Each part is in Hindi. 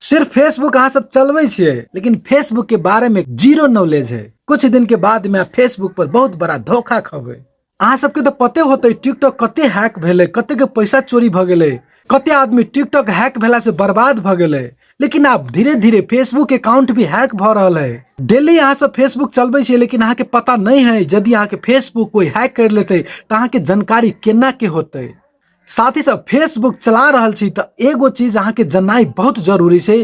सिर्फ फेसबुक अहाँ सब चलबै छियै, लेकिन फेसबुक के बारे में जीरो नॉलेज है। कुछ दिन के बाद में फेसबुक पर बहुत बड़ा धोखा खबै। अहाँ सबके तो पते होते टिकटॉक कते हैक भेले, कते के पैसा चोरी भ गेले, कते आदमी टिकटॉक हैक भेला से बर्बाद भ गेले। लेकिन अब धीरे धीरे फेसबुक अकाउंट भी हैक भ रहा है। डेली अहाँ सब फेसबुक चलबै छियै, लेकिन अहाँ के पता नहीं है यदि अहाँ के फेसबुक कोई हैक कर लेते तो अहाँ के जानकारी केना के होते। साथ ही सब फेसबुक चला रहल छी तो एगो चीज अहाँ के जाननाइ बहुत जरूरी है।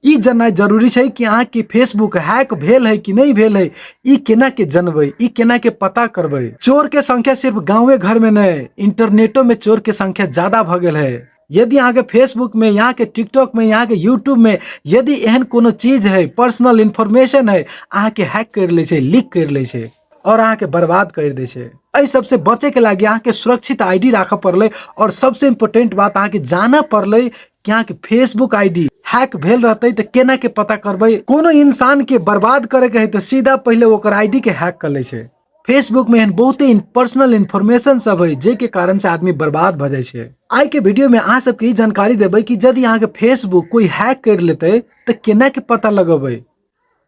ई जाननाइ जरूरी है कि अहाँ के फेसबुक हैक भेल है कि नहीं भेल है। ई केना के जानबै, ई केना के पता करबै। चोर के संख्या सिर्फ गाँवे घर में नहीं, इंटरनेटो में चोर के संख्या ज्यादा भ गेल है। यदि यहाँ के फेसबुक में, यहाँ के टिकटॉक में, यहाँ के यूट्यूब में यदि एहन कोनो चीज है, पर्सनल इन्फॉर्मेशन है, अहाँ के हैक कर ले छै, लीक कर ले छै और अहाँ के बर्बाद कर दे छै। एहि सबसे बचे के लागी अहाँ के सुरक्षित आईडी रख पड़ले। और सबसे इम्पोर्टेंट बात अहाँ के जाना पड़ले कि अहाँ के फेसबुक आईडी हैक भेल रहते तो केना के पता करबै। कोनो इंसान के बर्बाद करे के है तो सीधा पहले ओकर आईडी के हैक कर ले छै। फेसबुक में बहुते पर्सनल इन्फॉर्मेशन सब है जे के कारण से आदमी बर्बाद भ जाए छै। आई के वीडियो में अहाँ सबके ई जानकारी देबै कि यदि अहाँ के फेसबुक कोई हैक कर लेते तो केना के पता लगेबै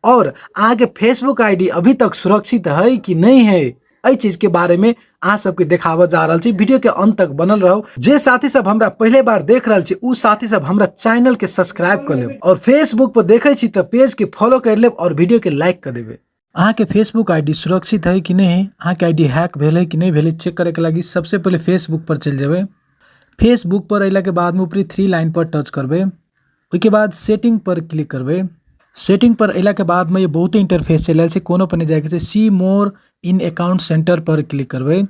और अहाँ के फेसबुक आईडी अभी तक सुरक्षित है कि नहीं है। एहि चीज के बारे में अहाँ सबके देखावा जा रहा है। वीडियो के अंत तक बनल रहो। जे साथी सब हमरा पहले बार देख रहा है उ साथी सब हमरा चैनल के सब्सक्राइब कर लेब और फेसबुक पर देखे छी तो पेज के फॉलो कर लेब और वीडियो के लाइक कर देबे। अहाँ के फेसबुक आईडी सुरक्षित है कि नहीं, अहाँ के आईडी हैक भेल है कि नहीं भेल, चेक करे के लगी सबसे पहले फेसबुक पर चल जाबे। फेसबुक पर अला के बाद में ऊपरी 3 लाइन पर टच करबे। उसके बाद सेटिंग पर क्लिक करबे। सेटिंग पर अला के बाद में ये बहुत इंटरफेस चल है, कोनो पर नहीं जाके सी मोर इन अकाउंट सेंटर पर क्लिक करबे।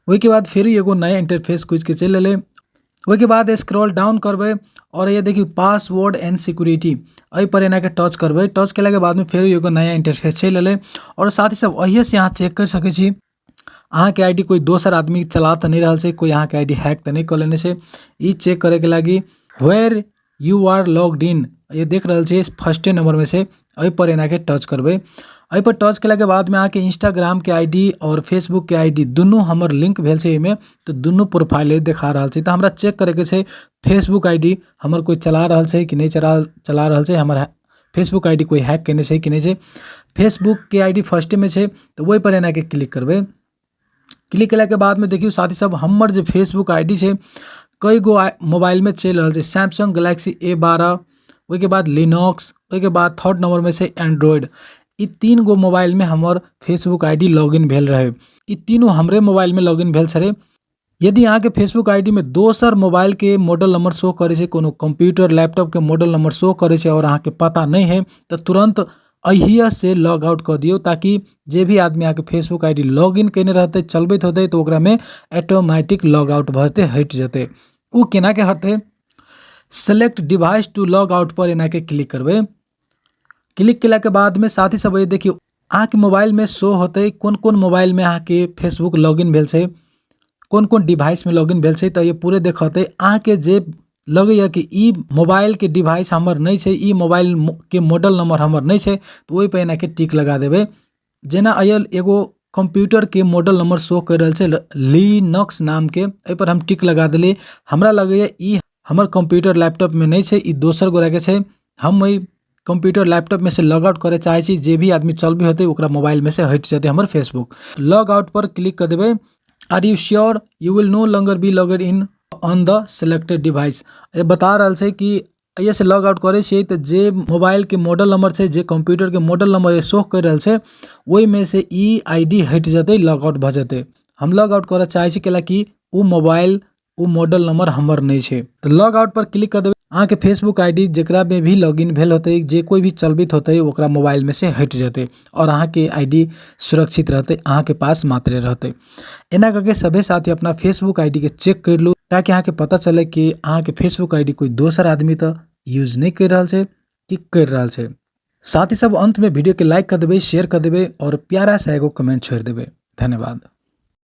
उसके बाद फिर एगो नया इंटरफेस कुछ के चल ले। उसके बाद स्क्रॉल डाउन करबे और ये देखिए पासवर्ड एंड सिक्योरिटी एहि पर एना के टच करबे। टच केला के बाद में फिर एगो नया इंटरफेस चल ले। और साथ ही सब अहिए से यहाँ चेक कर सके छी अहाँ के आईडी कोई दोसर आदमी चला तो नहीं रहा है, कोई अहाँ के आईडी हैक तो नहीं कर लेने से। ई चेक करे के लगी where you are logged in ये देख रहा है फर्स्ट नंबर में से एहि पर एना के टच करबे। एहि पर टच केला के बाद में आके इंस्टाग्राम के आईडी और फेसबुक के आईडी दोनों हमर लिंक भेल छै में, तो दोनों प्रोफाइल देखा रहा है। तो हमरा चेक करे के छै फेसबुक आईडी हमर कोई चला रहा है कि नहीं चला रहा है, हमर फेसबुक आईडी कोई हैक करने से कि नहीं छै। फेसबुक के आईडी फर्स्ट में छै तो वही पर एना के क्लिक करबे। क्लिक केला के बाद में देखियो साथी सब हमर जो फेसबुक आईडी छै कई गो मोबाइल में चल रहा है। सैमसंग गैलेक्सी A12, उसके बाद लिनक्स, उसके बाद थर्ड नंबर में से एंड्रॉयड। ई 3 गो मोबाइल में हमर फेसबुक आईडी लॉगिन भेल रहे। ई तीनों हमरे मोबाइल में लॉगिन भेल छे। यदि यहाँ के फेसबुक आईडी में दोसर मोबाइल के मॉडल नंबर शो करे छे, कोनो कंप्यूटर लैपटॉप के मॉडल नंबर शो करे छे और अहाँ के पता नहीं है तो तुरंत अहिया से लॉग आउट कर दियो, ताकि जे भी आदमी आके फेसबुक आईडी लॉगिन करने रहते चलबैत होते तो ओकरा में ऑटोमेटिक लॉग आउट भते हट जते। उ केना के हटते, select device to log out पर एना के क्लिक करबे। क्लिक केला के बाद में साथ ही सब ये देखियो अहाँ के मोबाइल में शो होते कौन कौन मोबाइल में अहाँ के फेसबुक लॉगिन भेल छे, कौन कौन डिवाइस में लॉगिन भेल छे। तो ये पूरे देखते अहाँ के जे लगे कि ई मोबाइल के डिवाइस हमर नहीं छे, ई मोबाइल के मॉडल नंबर हमर नहीं छे, तो वही पे एना के टिक लगा देबे। जेना आयल एगो कंप्यूटर के मॉडल नंबर शो कर रहा है लिनक्स नाम के, ए पर हम टिक लगा दिले। हमरा लगे ई हमर कंप्यूटर लैपटॉप में नहीं छे, ई दोसर गोरा के छे। हम वही कंप्यूटर लैपटॉप में से लॉग आउट करे चाहे छी, जे भी आदमी चलबे होते ओकरा मोबाइल में से हट जाते हमर फेसबुक। लॉग आउट पर क्लिक कर देबे। Are you sure you will no longer be logged in on the selected device. ये बता रहा है कि ये से लॉग आउट करे छे तो जे मोबाइल के मॉडल नंबर छे, जे कंप्यूटर के मॉडल नंबर ये शो कर रहा है वही में से ई आईडी हट जाते, लॉग आउट भ जाते। हम लॉग आउट करे चाहे छी केला कि उ मोबाइल उ मॉडल नंबर हमर नहीं छे। तो लॉग आउट पर क्लिक कर देबे। अहाँ के फेसबुक आईडी जेकरा में भी लॉगिन भेल होते, जे कोई भी चलबित होते ओकरा मोबाइल में से हट जाते और अहाँ के आईडी सुरक्षित रहते, अहाँ के पास मात्र रहते। एना करके सभी साथी अपना फेसबुक आईडी के चेक कर लो, ताकि अहाँ के पता चले कि अहाँ के फेसबुक आईडी कोई दोसर आदमी तो यूज नहीं कर रहा है कि कर रहा है। साथ ही सब अंत में वीडियो के लाइक कर देबे, शेयर कर देबे और प्यारा सा एगो कमेंट छोड़ देबे। धन्यवाद।